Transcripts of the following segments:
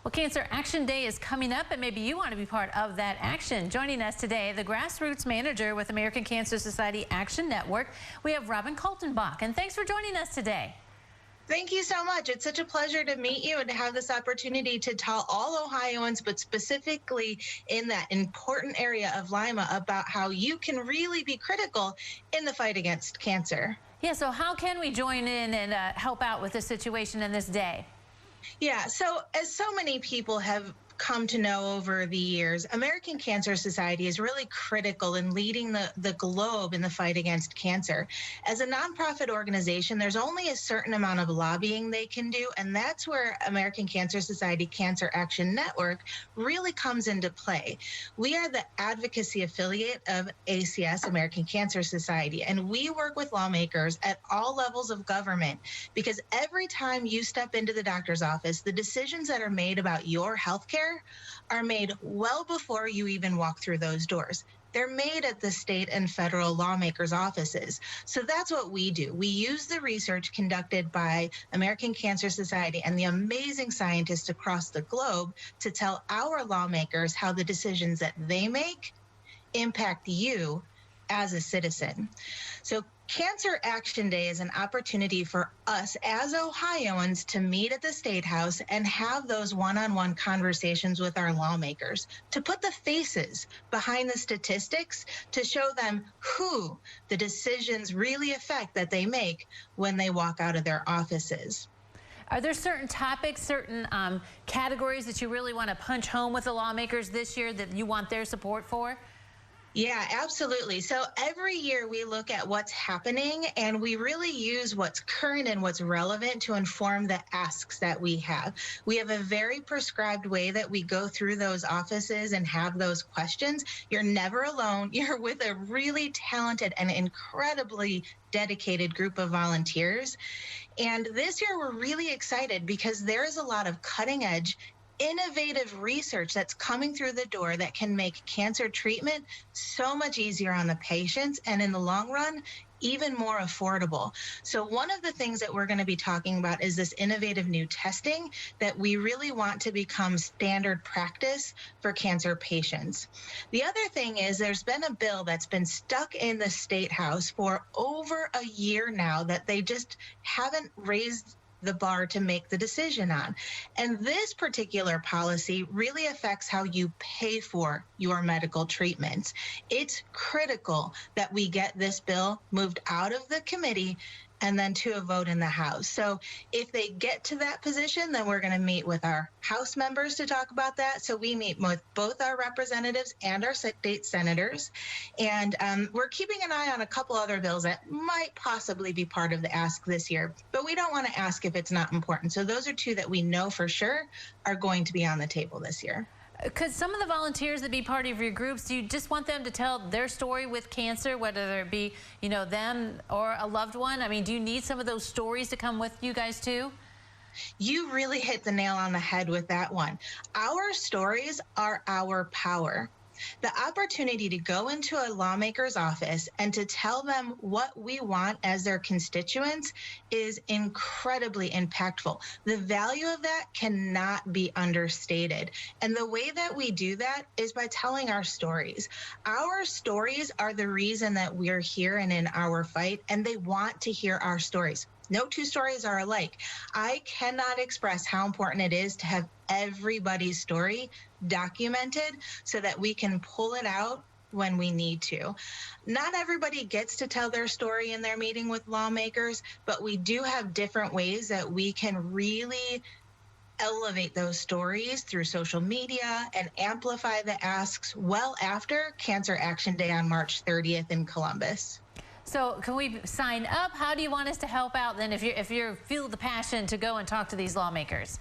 Well, Cancer Action Day is coming up, and maybe you want to be part of that action. Joining us today, the grassroots manager with American Cancer Society Action Network, we have Robyn Kaltenbach. And thanks for joining us today. Thank you so much. It's such a pleasure to meet you and to have this opportunity to tell all Ohioans, but specifically in that important area of Lima, about how you can really be critical in the fight against cancer. Yeah, so how can we join in and help out with this situation in this day? Yeah, so as so many people have come to know over the years, American Cancer Society is really critical in leading the globe in the fight against cancer. As a nonprofit organization, there's only a certain amount of lobbying they can do, and that's where American Cancer Society Cancer Action Network really comes into play. We are the advocacy affiliate of ACS, American Cancer Society, and we work with lawmakers at all levels of government, because every time you step into the doctor's office, the decisions that are made about your health care are made well before you even walk through those doors. They're made at the state and federal lawmakers' offices. So that's what we do. We use the research conducted by American Cancer Society and the amazing scientists across the globe to tell our lawmakers how the decisions that they make impact you as a citizen. So Cancer Action Day is an opportunity for us as Ohioans to meet at the State House and have those one-on-one conversations with our lawmakers, to put the faces behind the statistics, to show them who the decisions really affect that they make when they walk out of their offices. Are there certain topics, certain categories that you really want to punch home with the lawmakers this year that you want their support for? Yeah, absolutely. So every year we look at what's happening, and we really use what's current and what's relevant to inform the asks that we have. We have a very prescribed way that we go through those offices and have those questions. You're never alone. You're with a really talented and incredibly dedicated group of volunteers. And this year we're really excited because there is a lot of cutting edge, innovative research that's coming through the door that can make cancer treatment so much easier on the patients, and in the long run, even more affordable. So one of the things that we're going to be talking about is this innovative new testing that we really want to become standard practice for cancer patients. The other thing is there's been a bill that's been stuck in the State House for over a year now that they just haven't raised the bar to make the decision on. And this particular policy really affects how you pay for your medical treatments. It's critical that we get this bill moved out of the committee and then to a vote in the House. So if they get to that position, then we're going to meet with our House members to talk about that. So we meet with both our representatives and our state senators. And we're keeping an eye on a couple other bills that might possibly be part of the ask this year, but we don't want to ask if it's not important. So those are two that we know for sure are going to be on the table this year. Could some of the volunteers that be part of your groups, do you just want them to tell their story with cancer, whether it be, them or a loved one? I mean, do you need some of those stories to come with you guys too? You really hit the nail on the head with that one. Our stories are our power. The opportunity to go into a lawmaker's office and to tell them what we want as their constituents is incredibly impactful. The value of that cannot be understated. And the way that we do that is by telling our stories. Our stories are the reason that we're here and in our fight, and they want to hear our stories. No two stories are alike. I cannot express how important it is to have everybody's story documented so that we can pull it out when we need to. Not everybody gets to tell their story in their meeting with lawmakers, but we do have different ways that we can really elevate those stories through social media and amplify the asks well after Cancer Action Day on March 30th in Columbus. So can we sign up? How do you want us to help out then if you feel the passion to go and talk to these lawmakers?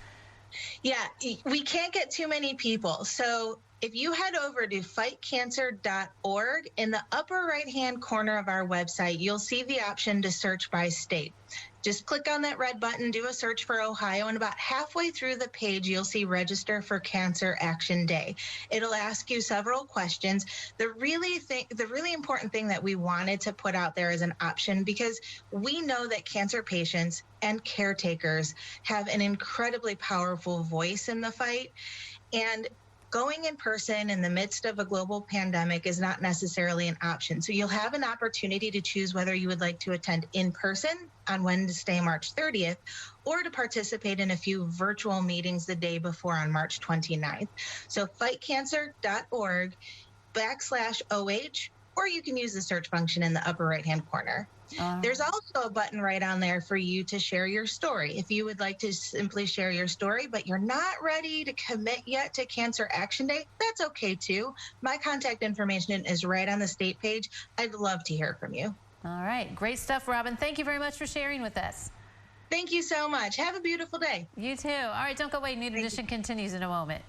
Yeah, we can't get too many people. So If you head over to fightcancer.org, in the upper right-hand corner of our website, you'll see the option to search by state. Just click on that red button, do a search for Ohio, and about halfway through the page, you'll see Register for Cancer Action Day. It'll ask you several questions. The really important thing that we wanted to put out there as an option, because we know that cancer patients and caretakers have an incredibly powerful voice in the fight. And going in person in the midst of a global pandemic is not necessarily an option. So you'll have an opportunity to choose whether you would like to attend in person on Wednesday, March 30th, or to participate in a few virtual meetings the day before on March 29th. So fightcancer.org/OH, or you can use the search function in the upper right-hand corner. There's also a button right on there for you to share your story. If you would like to simply share your story, but you're not ready to commit yet to Cancer Action Day, that's okay too. My contact information is right on the state page. I'd love to hear from you. All right. Great stuff, Robyn. Thank you very much for sharing with us. Thank you so much. Have a beautiful day. You too. All right. Don't go away. New Edition continues in a moment.